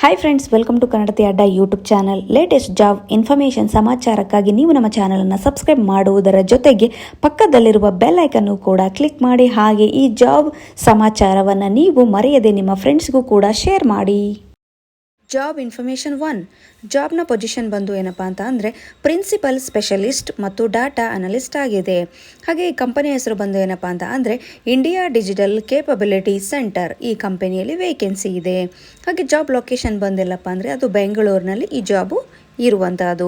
Hi friends, welcome to Kannadathi Adda YouTube channel. Latest job information ಸಮಾಚಾರಕ್ಕಾಗಿ ನೀವು ನಮ್ಮ ಚಾನಲನ್ನು ಸಬ್ಸ್ಕ್ರೈಬ್ ಮಾಡುವುದರ ಜೊತೆಗೆ ಪಕ್ಕದಲ್ಲಿರುವ ಬೆಲ್ ಐಕನ್ನು ಕೂಡ ಕ್ಲಿಕ್ ಮಾಡಿ. ಹಾಗೆ ಈ ಜಾಬ್ ಸಮಾಚಾರವನ್ನು ನೀವು ಮರೆಯದೆ ನಿಮ್ಮ ಫ್ರೆಂಡ್ಸ್ಗೂ ಕೂಡ ಶೇರ್ ಮಾಡಿ. Job information 1. ಜಾಬ್ನ ಪೊಸಿಷನ್ ಬಂದು ಏನಪ್ಪ ಅಂತ ಅಂದರೆ ಪ್ರಿನ್ಸಿಪಲ್ ಸ್ಪೆಷಲಿಸ್ಟ್ ಮತ್ತು ಡಾಟಾ ಅನಲಿಸ್ಟ್ ಆಗಿದೆ. ಹಾಗೆ ಈ ಕಂಪನಿ ಹೆಸರು ಬಂದು ಏನಪ್ಪ ಅಂತ ಅಂದರೆ ಇಂಡಿಯಾ ಡಿಜಿಟಲ್ ಕೇಪಬಿಲಿಟಿ ಸೆಂಟರ್. ಈ ಕಂಪನಿಯಲ್ಲಿ ವೇಕೆನ್ಸಿ ಇದೆ. ಹಾಗೆ ಜಾಬ್ ಲೊಕೇಶನ್ ಬಂದಿಲ್ಲಪ್ಪ ಅಂದರೆ ಅದು ಬೆಂಗಳೂರಿನಲ್ಲಿ ಈ ಜಾಬು ಇರುವಂತಹದ್ದು.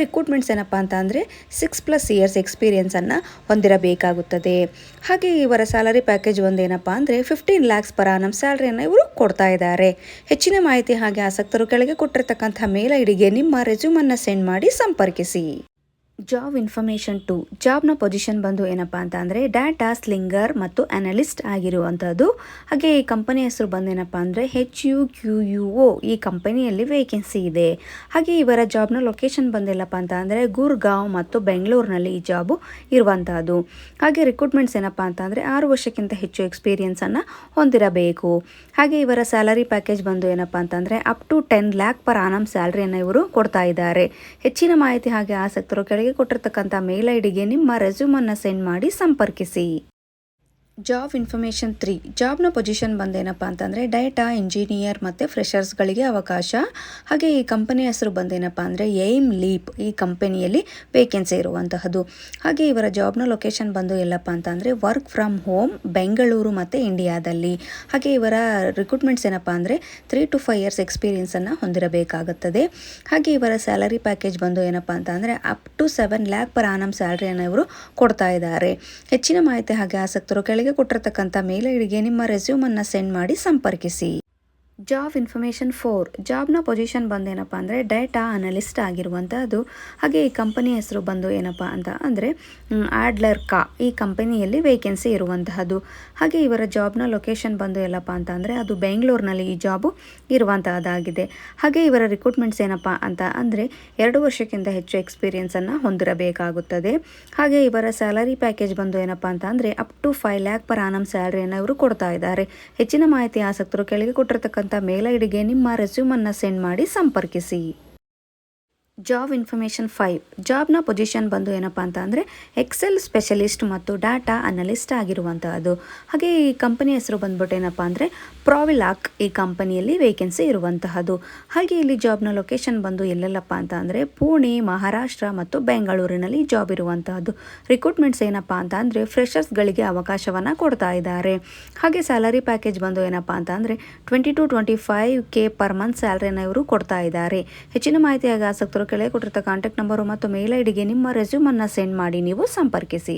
ರಿಕ್ರೂಟ್ಮೆಂಟ್ಸ್ ಏನಪ್ಪ ಅಂತ ಅಂದರೆ 6+ ಇಯರ್ಸ್ ಎಕ್ಸ್ಪೀರಿಯನ್ಸನ್ನು ಹೊಂದಿರಬೇಕಾಗುತ್ತದೆ. ಹಾಗೆ ಇವರ ಸ್ಯಾಲರಿ ಪ್ಯಾಕೇಜ್ ಒಂದೇನಪ್ಪ ಅಂದರೆ 15 lakhs ಪರ್ ಆನಮ್ ಸ್ಯಾಲರಿಯನ್ನು ಇವರು ಕೊಡ್ತಾ ಇದ್ದಾರೆ. ಹೆಚ್ಚಿನ ಮಾಹಿತಿ ಹಾಗೆ ಆಸಕ್ತರು ಕೆಳಗೆ ಕೊಟ್ಟಿರ್ತಕ್ಕಂಥ ಮೇಲ್ ಐಡಿಗೆ ನಿಮ್ಮ ರೆಸ್ಯೂಮನ್ನು ಸೆಂಡ್ ಮಾಡಿ ಸಂಪರ್ಕಿಸಿ. Job information 2. ಜಾಬ್ನ ಪೊಸಿಷನ್ ಬಂದು ಏನಪ್ಪ ಅಂತ ಅಂದರೆ ಡಾಟಾ ಸ್ಲಿಂಗರ್ ಮತ್ತು ಅನಲಿಸ್ಟ್ ಆಗಿರುವಂಥದ್ದು. ಹಾಗೆ ಈ ಕಂಪನಿ ಹೆಸರು ಬಂದೇನಪ್ಪ ಅಂದರೆ HUQUO. ಈ ಕಂಪನಿಯಲ್ಲಿ ವೇಕೆನ್ಸಿ ಇದೆ. ಹಾಗೆ ಇವರ ಜಾಬ್ನ ಲೊಕೇಶನ್ ಬಂದಿಲ್ಲಪ್ಪ ಅಂತ ಅಂದರೆ ಗುರ್ಗಾಂವ್ ಮತ್ತು ಬೆಂಗಳೂರಿನಲ್ಲಿ ಈ ಜಾಬು ಇರುವಂತಹದ್ದು. ಹಾಗೆ ರಿಕ್ರೂಟ್ಮೆಂಟ್ಸ್ ಏನಪ್ಪ ಅಂತ ಅಂದರೆ 6 ವರ್ಷಕ್ಕಿಂತ ಹೆಚ್ಚು ಎಕ್ಸ್ಪೀರಿಯನ್ಸನ್ನು ಹೊಂದಿರಬೇಕು. ಹಾಗೆ ಇವರ ಸ್ಯಾಲರಿ ಪ್ಯಾಕೇಜ್ ಬಂದು ಏನಪ್ಪ ಅಂತಂದರೆ up to 10 lakh per annum ಸ್ಯಾಲರಿಯನ್ನು ಇವರು ಕೊಡ್ತಾ ಇದ್ದಾರೆ. ಹೆಚ್ಚಿನ ಮಾಹಿತಿ ಹಾಗೆ ಆಸಕ್ತರು ಕೆಳಗೆ ಕೊಟ್ಟಿರ್ತಕ್ಕಂಥ ಮೇಲ್ ಐಡಿಗೆ ನಿಮ್ಮ ರೆಸ್ಯೂಮನ್ನು ಸೆಂಡ್ ಮಾಡಿ ಸಂಪರ್ಕಿಸಿ. Job information 3. ಜಾಬ್ನ ಪೊಸಿಷನ್ ಬಂದೇನಪ್ಪ ಅಂತಂದರೆ ಡೇಟಾ ಇಂಜಿನಿಯರ್ ಮತ್ತು ಫ್ರೆಷರ್ಸ್ಗಳಿಗೆ ಅವಕಾಶ. ಹಾಗೆ ಈ ಕಂಪನಿ ಹೆಸರು ಬಂದೇನಪ್ಪ ಅಂದರೆ ಏಮ್ ಲೀಪ್. ಈ ಕಂಪನಿಯಲ್ಲಿ ವೇಕೆನ್ಸಿ ಇರುವಂತಹದ್ದು. ಹಾಗೆ ಇವರ ಜಾಬ್ನ ಲೊಕೇಶನ್ ಬಂದು ಎಲ್ಲಪ್ಪ ಅಂತಂದರೆ ವರ್ಕ್ ಫ್ರಮ್ ಹೋಮ್ ಬೆಂಗಳೂರು ಮತ್ತು ಇಂಡಿಯಾದಲ್ಲಿ. ಹಾಗೆ ಇವರ ರಿಕ್ರೂಟ್ಮೆಂಟ್ಸ್ ಏನಪ್ಪ ಅಂದರೆ 3 to 5 years ಎಕ್ಸ್ಪೀರಿಯನ್ಸನ್ನು ಹೊಂದಿರಬೇಕಾಗುತ್ತದೆ. ಹಾಗೆ ಇವರ ಸ್ಯಾಲರಿ ಪ್ಯಾಕೇಜ್ ಬಂದು ಏನಪ್ಪ ಅಂತ ಅಂದರೆ up to 7 lakh per annum ಸ್ಯಾಲರಿಯನ್ನು ಇವರು ಕೊಡ್ತಾ ಇದ್ದಾರೆ. ಹೆಚ್ಚಿನ ಮಾಹಿತಿ ಹಾಗೆ ಆಸಕ್ತರು ಕೆಳಗೆ ಕೊಟ್ಟಿರ್ತಕ್ಕಂಥ ಮೇಲ್ ಐಡಿಗೆ ನಿಮ್ಮ ರೆಸ್ಯೂಮನ್ನು ಸೆಂಡ್ ಮಾಡಿ ಸಂಪರ್ಕಿಸಿ. Job information 4. ಜಾಬ್ನ ಪೊಸಿಷನ್ ಬಂದೇನಪ್ಪ ಅಂದರೆ ಡೇಟಾ ಅನಲಿಸ್ಟ್ ಆಗಿರುವಂಥದ್ದು. ಹಾಗೆ ಈ ಕಂಪನಿ ಹೆಸರು ಬಂದು ಏನಪ್ಪ ಅಂತ ಅಂದರೆ ಆಡ್ಲರ್ ಕಾ. ಈ ಕಂಪನಿಯಲ್ಲಿ ವೇಕೆನ್ಸಿ ಇರುವಂತಹದ್ದು. ಹಾಗೆ ಇವರ ಜಾಬ್ನ ಲೊಕೇಶನ್ ಬಂದು ಎಲ್ಲಪ್ಪ ಅಂತ ಅಂದರೆ ಅದು ಬೆಂಗಳೂರಿನಲ್ಲಿ ಈ ಜಾಬು ಇರುವಂತಹದ್ದಾಗಿದೆ. ಹಾಗೆ ಇವರ ರಿಕ್ರೂಟ್ಮೆಂಟ್ಸ್ ಏನಪ್ಪ ಅಂತ ಅಂದರೆ 2 ವರ್ಷಕ್ಕಿಂತ ಹೆಚ್ಚು ಎಕ್ಸ್ಪೀರಿಯನ್ಸನ್ನು ಹೊಂದಿರಬೇಕಾಗುತ್ತದೆ. ಹಾಗೆ ಇವರ ಸ್ಯಾಲರಿ ಪ್ಯಾಕೇಜ್ ಬಂದು ಏನಪ್ಪ ಅಂತ ಅಂದರೆ up to 5 lakh per annum ಸ್ಯಾಲರಿಯನ್ನು ಇವರು ಕೊಡ್ತಾ ಇದ್ದಾರೆ. ಹೆಚ್ಚಿನ ಮಾಹಿತಿ ಆಸಕ್ತರು ಕೆಳಗೆ ಕೊಟ್ಟಿರ್ತಕ್ಕಂಥ ಮೇಲ್ ಐಡಿಗೆ ನಿಮ್ಮ ರೆಸ್ಯೂಮನ್ನು ಸೆಂಡ್ ಮಾಡಿ ಸಂಪರ್ಕಿಸಿ. Job information 5. ಜಾಬ್ನ ಪೊಸಿಷನ್ ಬಂದು ಏನಪ್ಪ ಅಂತ ಅಂದರೆ ಎಕ್ಸೆಲ್ ಸ್ಪೆಷಲಿಸ್ಟ್ ಮತ್ತು ಡಾಟಾ ಅನಲಿಸ್ಟ್ ಆಗಿರುವಂತಹದ್ದು. ಹಾಗೆ ಈ ಕಂಪನಿ ಹೆಸರು ಬಂದ್ಬಿಟ್ಟು ಏನಪ್ಪ ಅಂದರೆ ಪ್ರಾವಿಲಾಕ್. ಈ ಕಂಪನಿಯಲ್ಲಿ ವೇಕೆನ್ಸಿ ಇರುವಂತಹದ್ದು. ಹಾಗೆ ಇಲ್ಲಿ ಜಾಬ್ನ ಲೊಕೇಶನ್ ಬಂದು ಎಲ್ಲೆಲ್ಲಪ್ಪ ಅಂತ ಅಂದರೆ ಪುಣೆ, ಮಹಾರಾಷ್ಟ್ರ ಮತ್ತು ಬೆಂಗಳೂರಿನಲ್ಲಿ ಜಾಬ್ ಇರುವಂತಹದ್ದು. ರಿಕ್ರೂಟ್ಮೆಂಟ್ಸ್ ಏನಪ್ಪ ಅಂತ ಅಂದರೆ ಫ್ರೆಷರ್ಸ್ಗಳಿಗೆ ಅವಕಾಶವನ್ನು ಕೊಡ್ತಾ ಇದ್ದಾರೆ. ಹಾಗೆ ಸ್ಯಾಲರಿ ಪ್ಯಾಕೇಜ್ ಬಂದು ಏನಪ್ಪ ಅಂತ ಅಂದರೆ 20 to 25K ಪರ್ ಮಂತ್ ಸ್ಯಾಲರಿಯನ್ನು ಇವರು ಕೊಡ್ತಾ ಇದ್ದಾರೆ. ಹೆಚ್ಚಿನ ಮಾಹಿತಿಯಾಗಿ ಆಸಕ್ತರು ಕೆಳಗೆ ಕೊಟ್ಟಿರ್ತ ಕಾಂಟ್ಯಾಕ್ಟ್ ನಂಬರು ಮತ್ತು ಮೇಲ್ ಐಡಿಗೆ ನಿಮ್ಮ ರೆಸ್ಯೂಮನ್ನು ಸೆಂಡ್ ಮಾಡಿ ನೀವು ಸಂಪರ್ಕಿಸಿ.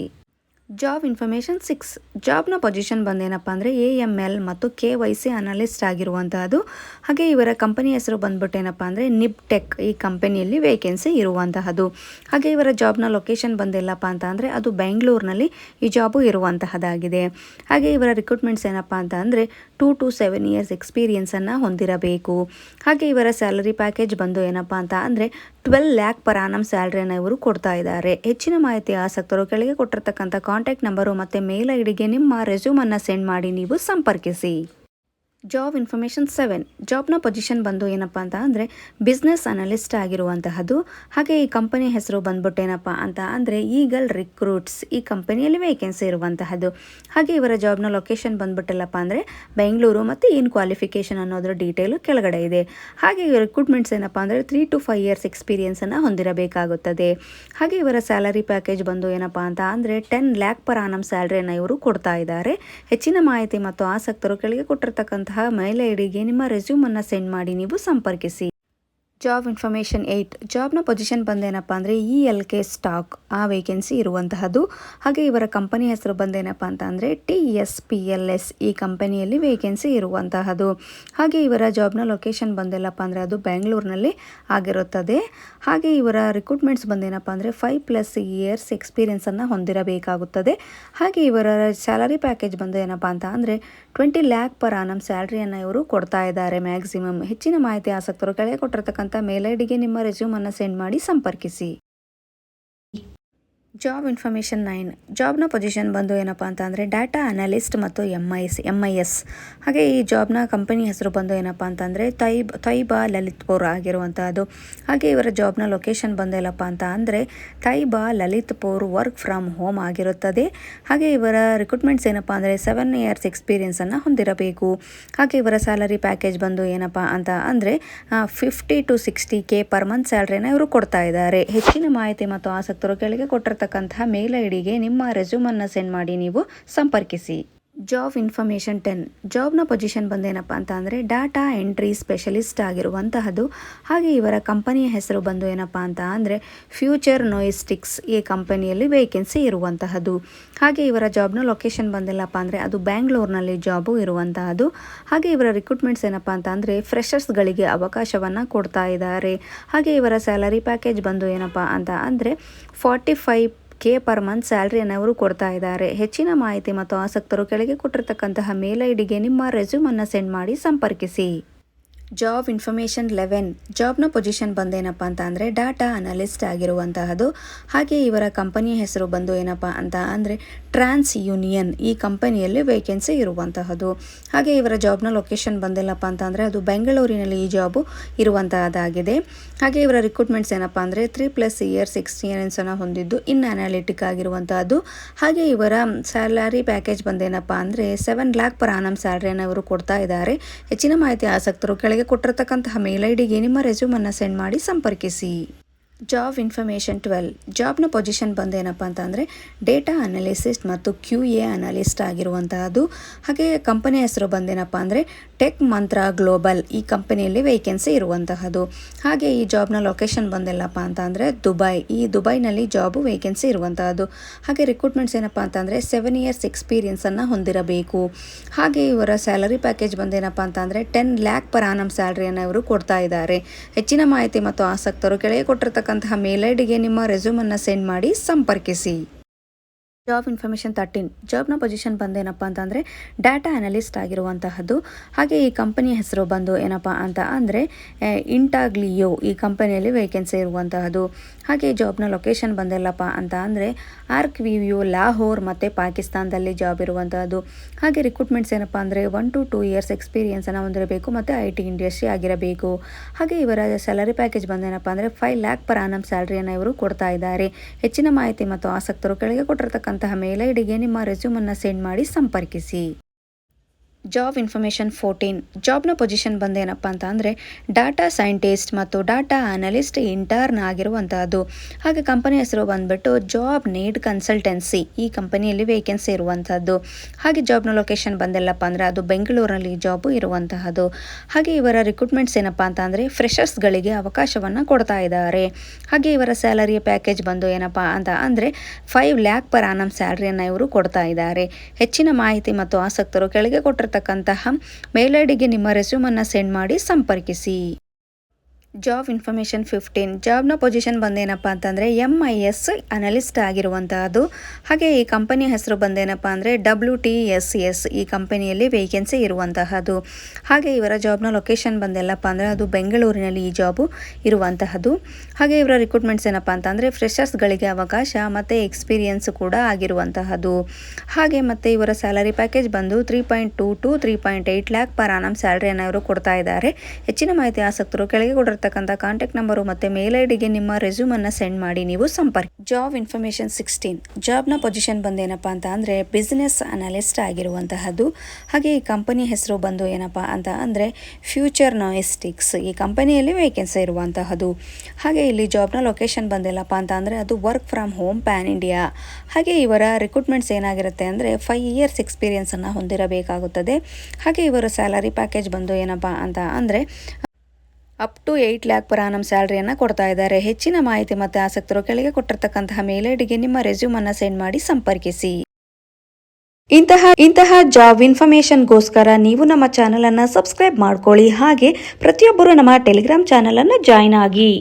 Job information 6. ಜಾಬ್ನ ಪೊಸಿಷನ್ ಬಂದೇನಪ್ಪ ಅಂದರೆ AML ಮತ್ತು KYC ಅನಲಿಸ್ಟ್ ಆಗಿರುವಂತಹದ್ದು. ಹಾಗೆ ಇವರ ಕಂಪನಿ ಹೆಸರು ಬಂದ್ಬಿಟ್ಟು ಏನಪ್ಪ ಅಂದರೆ ನಿಬ್ಟೆಕ್. ಈ ಕಂಪನಿಯಲ್ಲಿ ವೇಕೆನ್ಸಿ ಇರುವಂತಹದ್ದು. ಹಾಗೆ ಇವರ ಜಾಬ್ನ ಲೊಕೇಶನ್ ಬಂದೆಲ್ಲಪ್ಪ ಅಂತ ಅಂದರೆ ಅದು ಬೆಂಗಳೂರಿನಲ್ಲಿ ಈ ಜಾಬು ಇರುವಂತಹದ್ದಾಗಿದೆ. ಹಾಗೆ ಇವರ ರಿಕ್ರೂಟ್ಮೆಂಟ್ಸ್ ಏನಪ್ಪ ಅಂತ ಅಂದರೆ 2 to 7 years ಎಕ್ಸ್ಪೀರಿಯನ್ಸನ್ನು ಹೊಂದಿರಬೇಕು. ಹಾಗೆ ಇವರ ಸ್ಯಾಲರಿ ಪ್ಯಾಕೇಜ್ ಬಂದು ಏನಪ್ಪ ಅಂತ ಅಂದರೆ 12 lakh ಪರ್ ಆನಮ್ ಸ್ಯಾಲರಿಯನ್ನು ಇವರು ಕೊಡ್ತಾ ಇದ್ದಾರೆ. ಹೆಚ್ಚಿನ ಮಾಹಿತಿ ಆಸಕ್ತರು ಕೆಳಗೆ ಕೊಟ್ಟಿರ್ತಕ್ಕಂಥ ಕಾಂಟ್ಯಾಕ್ಟ್ ನಂಬರು ಮತ್ತು ಮೇಲ್ ಐಡಿಗೆ ನಿಮ್ಮ ರೆಸ್ಯೂಮನ್ನು ಸೆಂಡ್ ಮಾಡಿ ನೀವು ಸಂಪರ್ಕಿಸಿ. Job information 7. ಜಾಬ್ನ ಪೊಸಿಷನ್ ಬಂದು ಏನಪ್ಪ ಅಂತ ಅಂದರೆ ಬಿಸ್ನೆಸ್ ಅನಲಿಸ್ಟ್ ಆಗಿರುವಂತಹದ್ದು. ಹಾಗೆ ಈ ಕಂಪನಿ ಹೆಸರು ಬಂದ್ಬಿಟ್ಟು ಏನಪ್ಪ ಅಂತ ಅಂದರೆ ಈಗಲ್ ರಿಕ್ರೂಟ್ಸ್. ಈ ಕಂಪನಿಯಲ್ಲಿ ವೇಕೆನ್ಸಿ ಇರುವಂತಹದ್ದು. ಹಾಗೆ ಇವರ ಜಾಬ್ನ ಲೊಕೇಶನ್ ಬಂದ್ಬಿಟ್ಟಲ್ಲಪ್ಪ ಅಂದರೆ ಬೆಂಗಳೂರು ಮತ್ತು ಏನು ಕ್ವಾಲಿಫಿಕೇಷನ್ ಅನ್ನೋದ್ರ ಡೀಟೇಲು ಕೆಳಗಡೆ ಇದೆ. ಹಾಗೆ ರಿಕ್ರೂಟ್ಮೆಂಟ್ಸ್ ಏನಪ್ಪ ಅಂದರೆ 3 to 5 years ಎಕ್ಸ್ಪೀರಿಯನ್ಸನ್ನು ಹೊಂದಿರಬೇಕಾಗುತ್ತದೆ. ಹಾಗೆ ಇವರ ಸ್ಯಾಲರಿ ಪ್ಯಾಕೇಜ್ ಬಂದು ಏನಪ್ಪ ಅಂತ ಅಂದರೆ 10 lakh ಪರ್ ಆನಮ್ ಸ್ಯಾಲರಿಯನ್ನು ಇವರು ಕೊಡ್ತಾ ಇದ್ದಾರೆ. ಹೆಚ್ಚಿನ ಮಾಹಿತಿ ಮತ್ತು ಆಸಕ್ತರು ಕೆಳಗೆ ಕೊಟ್ಟಿರ್ತಕ್ಕಂಥ ಮೇಲ್ ಐಡಿಗೆ ನಿಮ್ಮ ರೆಸ್ಯೂಮನ್ನು ಸೆಂಡ್ ಮಾಡಿ ನೀವು ಸಂಪರ್ಕಿಸಿ. Job information 8. ಜಾಬ್ನ ಪೊಸಿಷನ್ ಬಂದೇನಪ್ಪ ಅಂದರೆ ELK ಸ್ಟಾಕ್. ಆ ವೇಕೆನ್ಸಿ ಇರುವಂತಹದ್ದು. ಹಾಗೆ ಇವರ ಕಂಪನಿ ಹೆಸರು ಬಂದೇನಪ್ಪ ಅಂತ ಅಂದರೆ TSPLS. ಈ ಕಂಪನಿಯಲ್ಲಿ ವೇಕೆನ್ಸಿ ಇರುವಂತಹದ್ದು. ಹಾಗೆ ಇವರ ಜಾಬ್ನ ಲೊಕೇಶನ್ ಬಂದೆಲ್ಲಪ್ಪ ಅಂದರೆ ಅದು ಬೆಂಗಳೂರಿನಲ್ಲಿ ಆಗಿರುತ್ತದೆ. ಹಾಗೆ ಇವರ ರಿಕ್ರೂಟ್ಮೆಂಟ್ಸ್ ಬಂದೇನಪ್ಪ ಅಂದರೆ 5+ years ಎಕ್ಸ್ಪೀರಿಯನ್ಸನ್ನು ಹೊಂದಿರಬೇಕಾಗುತ್ತದೆ. ಹಾಗೆ ಇವರ ಸ್ಯಾಲರಿ ಪ್ಯಾಕೇಜ್ ಬಂದು ಏನಪ್ಪ ಅಂತ ಅಂದರೆ 20 lakh ಪರ್ ಆನಮ್ ಸ್ಯಾಲರಿಯನ್ನು ಇವರು ಕೊಡ್ತಾ ಇದ್ದಾರೆ ಮ್ಯಾಕ್ಸಿಮಮ್. ಹೆಚ್ಚಿನ ಮಾಹಿತಿ ಆಸಕ್ತರು ಕೆಳಗೆ ಕೊಟ್ಟಿರ್ತಕ್ಕಂಥ ಮೇಲ್ ಐಡಿಗೆ ನಿಮ್ಮ ರೆಸ್ಯೂಮನ್ನು ಸೆಂಡ್ ಮಾಡಿ ಸಂಪರ್ಕಿಸಿ. ಜಾಬ್ ಇನ್ಫಾರ್ಮೇಷನ್ 9 ಜಾಬ್ನ ಪೊಸಿಷನ್ ಬಂದು ಏನಪ್ಪ ಅಂತ ಅಂದರೆ ಡಾಟಾ ಅನಲಿಸ್ಟ್ ಮತ್ತು ಎಮ್ ಐ ಎಸ್. ಹಾಗೆ ಈ ಜಾಬ್ನ ಕಂಪನಿ ಹೆಸರು ಬಂದು ಏನಪ್ಪ ಅಂತಂದರೆ ತೈಬಾ ಲಲಿತ್ಪುರ್ ಆಗಿರುವಂಥದ್ದು. ಹಾಗೆ ಇವರ ಜಾಬ್ನ ಲೊಕೇಶನ್ ಬಂದು ಏನಪ್ಪ ಅಂತ ಅಂದರೆ ತೈಬಾ ಲಲಿತ್ಪುರ್ ವರ್ಕ್ ಫ್ರಮ್ ಹೋಮ್ ಆಗಿರುತ್ತದೆ. ಹಾಗೆ ಇವರ ರಿಕ್ರೂಟ್ಮೆಂಟ್ಸ್ ಏನಪ್ಪ ಅಂದರೆ 7 years ಎಕ್ಸ್ಪೀರಿಯನ್ಸನ್ನು ಹೊಂದಿರಬೇಕು. ಹಾಗೆ ಇವರ ಸ್ಯಾಲರಿ ಪ್ಯಾಕೇಜ್ ಬಂದು ಏನಪ್ಪ ಅಂತ ಅಂದರೆ 50 to 60K ಪರ್ ಮಂತ್ ಸ್ಯಾಲ್ರಿನ ಇವರು ಕೊಡ್ತಾ ಇದ್ದಾರೆ. ಹೆಚ್ಚಿನ ಮಾಹಿತಿ ಮತ್ತು ಆಸಕ್ತರು ಕೆಳಗೆ ಕೊಟ್ಟಿರ್ತಕ್ಕಂತಹ ಮೇಲ್ ಐಡಿಗೆ ನಿಮ್ಮ ರೆಸ್ಯೂಮನ್ನು ಸೆಂಡ್ ಮಾಡಿ ನೀವು ಸಂಪರ್ಕಿಸಿ. ಜಾಬ್ ಇನ್ಫಾರ್ಮೇಷನ್ 10 ಜಾಬ್ನ ಪೊಸಿಷನ್ ಬಂದೇನಪ್ಪ ಅಂತ ಅಂದರೆ ಡಾಟಾ ಎಂಟ್ರಿ ಸ್ಪೆಷಲಿಸ್ಟ್ ಆಗಿರುವಂತಹದ್ದು. ಹಾಗೆ ಇವರ ಕಂಪನಿಯ ಹೆಸರು ಬಂದು ಏನಪ್ಪ ಅಂತ ಅಂದರೆ ಫ್ಯೂಚರ್ ನೋಯಿಸ್ಟಿಕ್ಸ್. ಈ ಕಂಪನಿಯಲ್ಲಿ ವೇಕೆನ್ಸಿ ಇರುವಂತಹದ್ದು. ಹಾಗೆ ಇವರ ಜಾಬ್ನ ಲೊಕೇಶನ್ ಬಂದಿಲ್ಲಪ್ಪ ಅಂದರೆ ಅದು ಬ್ಯಾಂಗ್ಳೂರ್ನಲ್ಲಿ ಜಾಬು ಇರುವಂತಹದ್ದು. ಹಾಗೆ ಇವರ ರಿಕ್ರೂಟ್ಮೆಂಟ್ಸ್ ಏನಪ್ಪ ಅಂತ ಅಂದರೆ ಫ್ರೆಷರ್ಸ್ಗಳಿಗೆ ಅವಕಾಶವನ್ನು ಕೊಡ್ತಾ ಇದ್ದಾರೆ. ಹಾಗೆ ಇವರ ಸ್ಯಾಲರಿ ಪ್ಯಾಕೇಜ್ ಬಂದು ಏನಪ್ಪ ಅಂತ ಅಂದರೆ 45K ಪರ್ ಮಂತ್ ಸ್ಯಾಲ್ರಿಯನ್ನು ಅವರು ಕೊಡ್ತಾ ಇದ್ದಾರೆ. ಹೆಚ್ಚಿನ ಮಾಹಿತಿ ಮತ್ತು ಆಸಕ್ತರು ಕೆಳಗೆ ಕೊಟ್ಟಿರ್ತಕ್ಕಂತಹ ಮೇಲ್ ಐಡಿಗೆ ನಿಮ್ಮ ರೆಸ್ಯೂಮನ್ನು ಸೆಂಡ್ ಮಾಡಿ ಸಂಪರ್ಕಿಸಿ. ಜಾಬ್ ಇನ್ಫಾರ್ಮೇಷನ್ 11 ಜಾಬ್ನ ಪೊಸಿಷನ್ ಬಂದೇನಪ್ಪ ಅಂತ ಅಂದರೆ ಡಾಟಾ ಅನಲಿಸ್ಟ್ ಆಗಿರುವಂತಹದ್ದು. ಹಾಗೆ ಇವರ ಕಂಪನಿಯ ಹೆಸರು ಬಂದು ಏನಪ್ಪ ಅಂತ ಅಂದರೆ ಟ್ರಾನ್ಸ್ ಯೂನಿಯನ್. ಈ ಕಂಪನಿಯಲ್ಲಿ ವೇಕೆನ್ಸಿ ಇರುವಂತಹದ್ದು. ಹಾಗೆ ಇವರ ಜಾಬ್ನ ಲೊಕೇಶನ್ ಬಂದಿಲ್ಲಪ್ಪ ಅಂತ ಅಂದರೆ ಅದು ಬೆಂಗಳೂರಿನಲ್ಲಿ ಈ ಜಾಬು ಇರುವಂತಹದ್ದಾಗಿದೆ. ಹಾಗೆ ಇವರ ರಿಕ್ರೂಟ್ಮೆಂಟ್ಸ್ ಏನಪ್ಪ ಅಂದರೆ 3+ years ಎಕ್ಸ್ಪೀರಿಯನ್ಸನ್ನು ಹೊಂದಿದ್ದು ಇನ್ ಅನಾಲಿಟಿಕ್ ಆಗಿರುವಂತಹದ್ದು. ಹಾಗೆ ಇವರ ಸ್ಯಾಲರಿ ಪ್ಯಾಕೇಜ್ ಬಂದೇನಪ್ಪ ಅಂದರೆ 7 lakh per annum ಸ್ಯಾಲ್ರಿಯನ್ನು ಇವರು ಕೊಡ್ತಾ ಇದ್ದಾರೆ. ಹೆಚ್ಚಿನ ಮಾಹಿತಿ ಆಸಕ್ತರು ಕೆಳಗೆ ಕೊಟ್ಟಿರ್ತಕ್ಕಂತಹ ಮೇಲ್ ಐಡಿಗೆ ನಿಮ್ಮ ರೆಸ್ಯೂಮನ್ನು ಸೆಂಡ್ ಮಾಡಿ ಸಂಪರ್ಕಿಸಿ. ಜಾಬ್ ಇನ್ಫಾರ್ಮೇಷನ್ 12 ಜಾಬ್ನ ಪೊಸಿಷನ್ ಬಂದೇನಪ್ಪ ಅಂತ ಅಂದರೆ ಡೇಟಾ ಅನಾಲಿಸಿಸ್ಟ್ ಮತ್ತು QA ಅನಾಲಿಸ್ಟ್ ಆಗಿರುವಂತಹದ್ದು. ಹಾಗೆ ಕಂಪನಿ ಹೆಸರು ಬಂದೇನಪ್ಪ ಅಂದರೆ ಟೆಕ್ ಮಂತ್ರ ಗ್ಲೋಬಲ್. ಈ ಕಂಪನಿಯಲ್ಲಿ ವೇಕೆನ್ಸಿ ಇರುವಂತಹದ್ದು. ಹಾಗೆ ಈ ಜಾಬ್ನ ಲೊಕೇಶನ್ ಬಂದಿಲ್ಲಪ್ಪ ಅಂತ ಅಂದರೆ ಈ ದುಬೈನಲ್ಲಿ ಜಾಬು ವೇಕೆನ್ಸಿ ಇರುವಂತಹದ್ದು. ಹಾಗೆ ರಿಕ್ರೂಟ್ಮೆಂಟ್ಸ್ ಏನಪ್ಪ ಅಂತಂದರೆ 7 years ಎಕ್ಸ್ಪೀರಿಯನ್ಸನ್ನು ಹೊಂದಿರಬೇಕು. ಹಾಗೆ ಇವರ ಸ್ಯಾಲರಿ ಪ್ಯಾಕೇಜ್ ಬಂದೇನಪ್ಪ ಅಂತ ಅಂದರೆ 10 lakh per annum ಸ್ಯಾಲ್ರಿಯನ್ನು ಇವರು ಕೊಡ್ತಾ ಇದ್ದಾರೆ. ಹೆಚ್ಚಿನ ಮಾಹಿತಿ ಮತ್ತು ಆಸಕ್ತರು ಕೆಳಗೆ ಕೊಟ್ಟಿರ್ತಕ್ಕಂತಹ ಮೇಲ್ ಐಡಿಗೆ ನಿಮ್ಮ ರೆಸ್ಯೂಮನ್ನು ಸೆಂಡ್ ಮಾಡಿ ಸಂಪರ್ಕಿಸಿ. ಜಾಬ್ ಇನ್ಫಾರ್ಮೇಷನ್ 13 ಜಾಬ್ನ ಪೊಸಿಷನ್ ಬಂದೇನಪ್ಪ ಅಂತಂದರೆ ಡಾಟಾ ಅನಲಿಸ್ಟ್ ಆಗಿರುವಂತಹದ್ದು. ಹಾಗೆ ಈ ಕಂಪನಿಯ ಹೆಸರು ಬಂದು ಏನಪ್ಪ ಅಂತ ಅಂದರೆ ಇಂಟಾಗ್ಲಿಯೋ. ಈ ಕಂಪನಿಯಲ್ಲಿ ವೇಕೆನ್ಸಿ ಇರುವಂತಹದ್ದು. ಹಾಗೆ ಈ ಜಾಬ್ನ ಲೊಕೇಶನ್ ಬಂದಿಲ್ಲಪ್ಪ ಅಂತ ಅಂದರೆ ಆರ್ಕ್ವಿವ್ಯೂ ಲಾಹೋರ್ ಮತ್ತು ಪಾಕಿಸ್ತಾನದಲ್ಲಿ ಜಾಬ್ ಇರುವಂತಹದ್ದು. ಹಾಗೆ ರಿಕ್ರೂಟ್ಮೆಂಟ್ಸ್ ಏನಪ್ಪ ಅಂದರೆ 1 to 2 years ಎಕ್ಸ್ಪೀರಿಯನ್ಸನ್ನು ಹೊಂದಿರಬೇಕು ಮತ್ತು IT ಇಂಡಸ್ಟ್ರಿ ಆಗಿರಬೇಕು. ಹಾಗೆ ಇವರ ಸ್ಯಾಲರಿ ಪ್ಯಾಕೇಜ್ ಬಂದೇನಪ್ಪ ಅಂದರೆ 5 lakh per annum ಸ್ಯಾಲ್ರಿಯನ್ನು ಇವರು ಕೊಡ್ತಾ ಇದ್ದಾರೆ. ಹೆಚ್ಚಿನ ಮಾಹಿತಿ ಮತ್ತು ಆಸಕ್ತರು ಕೆಳಗೆ ಕೊಟ್ಟಿರ್ತಕ್ಕಂತಹ ಮೇಲ್ ಐಡಿಗೆ ನಿಮ್ಮ ರೆಸ್ಯೂಮನ್ನು ಸೆಂಡ್ ಮಾಡಿ ಸಂಪರ್ಕಿಸಿ. ಜಾಬ್ ಇನ್ಫಾರ್ಮೇಷನ್ 14 ಜಾಬ್ನ ಪೊಸಿಷನ್ ಬಂದೇನಪ್ಪ ಅಂತ ಅಂದರೆ ಡಾಟಾ ಸೈಂಟಿಸ್ಟ್ ಮತ್ತು ಡಾಟಾ ಅನಲಿಸ್ಟ್ ಇಂಟರ್ನ್ ಆಗಿರುವಂತಹದ್ದು. ಹಾಗೆ ಕಂಪನಿ ಹೆಸರು ಬಂದ್ಬಿಟ್ಟು ಜಾಬ್ ನೀಡ್ ಕನ್ಸಲ್ಟೆನ್ಸಿ. ಈ ಕಂಪನಿಯಲ್ಲಿ ವೇಕೆನ್ಸಿ ಇರುವಂತಹದ್ದು. ಹಾಗೆ ಜಾಬ್ನ ಲೊಕೇಶನ್ ಬಂದಿಲ್ಲಪ್ಪ ಅಂದರೆ ಅದು ಬೆಂಗಳೂರಿನಲ್ಲಿ ಜಾಬು ಇರುವಂತಹದ್ದು. ಹಾಗೆ ಇವರ ರಿಕ್ರೂಟ್ಮೆಂಟ್ಸ್ ಏನಪ್ಪ ಅಂತ ಅಂದರೆ ಫ್ರೆಷರ್ಸ್ಗಳಿಗೆ ಅವಕಾಶವನ್ನು ಕೊಡ್ತಾ ಇದ್ದಾರೆ. ಹಾಗೆ ಇವರ ಸ್ಯಾಲರಿ ಪ್ಯಾಕೇಜ್ ಬಂದು ಏನಪ್ಪ ಅಂತ ಅಂದರೆ 5 lakh per annum ಸ್ಯಾಲ್ರಿಯನ್ನು ಇವರು ಕೊಡ್ತಾ ಇದ್ದಾರೆ. ಹೆಚ್ಚಿನ ಮಾಹಿತಿ ಮತ್ತು ಆಸಕ್ತರು ಕೆಳಗೆ ಕೊಟ್ಟಿರ್ತಕ್ಕಂತಹ ಮೇಲ್ ಐಡಿಗೆ ನಿಮ್ಮ ರೆಸ್ಯೂಮನ್ನು ಸೆಂಡ್ ಮಾಡಿ ಸಂಪರ್ಕಿಸಿ. ಜಾಬ್ ಇನ್ಫಾರ್ಮೇಷನ್ 15 ಜಾಬ್ನ ಪೊಸಿಷನ್ ಬಂದೇನಪ್ಪ ಅಂತಂದರೆ MIS ಅನಲಿಸ್ಟ್ ಆಗಿರುವಂತಹದ್ದು. ಹಾಗೆ ಈ ಕಂಪನಿಯ ಹೆಸರು ಬಂದೇನಪ್ಪ ಅಂದರೆ WTSS. ಈ ಕಂಪನಿಯಲ್ಲಿ ವೇಕೆನ್ಸಿ ಇರುವಂತಹದ್ದು. ಹಾಗೆ ಇವರ ಜಾಬ್ನ ಲೊಕೇಶನ್ ಬಂದೆಲ್ಲಪ್ಪ ಅಂದರೆ ಅದು ಬೆಂಗಳೂರಿನಲ್ಲಿ ಈ ಜಾಬು ಇರುವಂತಹದ್ದು. ಹಾಗೆ ಇವರ ರಿಕ್ರೂಟ್ಮೆಂಟ್ಸ್ ಏನಪ್ಪ ಅಂತಂದರೆ ಫ್ರೆಷರ್ಸ್ಗಳಿಗೆ ಅವಕಾಶ ಮತ್ತು ಎಕ್ಸ್ಪೀರಿಯನ್ಸ್ ಕೂಡ ಆಗಿರುವಂತಹದ್ದು. ಹಾಗೆ ಮತ್ತು ಇವರ ಸ್ಯಾಲರಿ ಪ್ಯಾಕೇಜ್ ಬಂದು 3.2 to 3.8 lakh per annum ಸ್ಯಾಲ್ರಿಯನ್ನು ಇವರು ಕೊಡ್ತಾ ಇದ್ದಾರೆ. ಹೆಚ್ಚಿನ ಮಾಹಿತಿ ಆಸಕ್ತರು ಕೆಳಗೆ ಕೊಟ್ಟಿರ್ತಕ್ಕಂಥ ಕಾಂಟ್ಯಾಕ್ಟ್ ನಂಬರು ಮತ್ತು ಮೇಲ್ ಐಡಿಗೆ ನಿಮ್ಮ ರೆಸ್ಯೂಮನ್ನು ಸೆಂಡ್ ಮಾಡಿ ನೀವು ಸಂಪರ್ಕ. ಜಾಬ್ ಇನ್ಫಾರ್ಮೇಷನ್ 16 ಜಾಬ್ನ ಪೊಸಿಷನ್ ಬಂದೇನಪ್ಪ ಅಂತ ಅಂದರೆ ಬಿಸ್ನೆಸ್ ಅನಾಲಿಸ್ಟ್ ಆಗಿರುವಂತಹದ್ದು. ಹಾಗೆ ಈ ಕಂಪನಿ ಹೆಸರು ಬಂದು ಏನಪ್ಪ ಅಂತ ಅಂದರೆ ಫ್ಯೂಚರ್ ನೋಯಿಸ್ಟಿಕ್ಸ್. ಈ ಕಂಪನಿಯಲ್ಲಿ ವೇಕೆನ್ಸಿ ಇರುವಂತಹದ್ದು. ಹಾಗೆ ಇಲ್ಲಿ ಜಾಬ್ನ ಲೊಕೇಶನ್ ಬಂದಿಲ್ಲಪ್ಪ ಅಂತ ಅಂದರೆ ಅದು work from home PAN India. ಹಾಗೆ ಇವರ ರಿಕ್ರೂಟ್ಮೆಂಟ್ಸ್ ಏನಾಗಿರುತ್ತೆ ಅಂದರೆ 5 years ಎಕ್ಸ್ಪೀರಿಯನ್ಸನ್ನು ಹೊಂದಿರಬೇಕಾಗುತ್ತದೆ. ಹಾಗೆ ಇವರ ಸ್ಯಾಲರಿ ಪ್ಯಾಕೇಜ್ ಬಂದು ಏನಪ್ಪ ಅಂತ ಅಂದರೆ up to 8 lakh per annum ಸ್ಯಾಲ್ರಿಯನ್ನು ಕೊಡ್ತಾ ಇದ್ದಾರೆ. ಹೆಚ್ಚಿನ ಮಾಹಿತಿ ಮತ್ತು ಆಸಕ್ತರು ಕೆಳಗೆ ಕೊಟ್ಟಿರ್ತಕ್ಕಂತಹ ಮೇಲ್ ಐಡಿಗೆ ನಿಮ್ಮ ರೆಸ್ಯೂಮನ್ನು ಸೆಂಡ್ ಮಾಡಿ ಸಂಪರ್ಕಿಸಿ. ಇಂತಹ ಜಾಬ್ ಇನ್ಫಾರ್ಮೇಷನ್ಗೋಸ್ಕರ ನೀವು ನಮ್ಮ ಚಾನಲನ್ನು ಸಬ್ಸ್ಕ್ರೈಬ್ ಮಾಡ್ಕೊಳ್ಳಿ. ಹಾಗೆ ಪ್ರತಿಯೊಬ್ಬರು ನಮ್ಮ ಟೆಲಿಗ್ರಾಮ್ ಚಾನಲನ್ನು ಜಾಯ್ನ್ ಆಗಿ.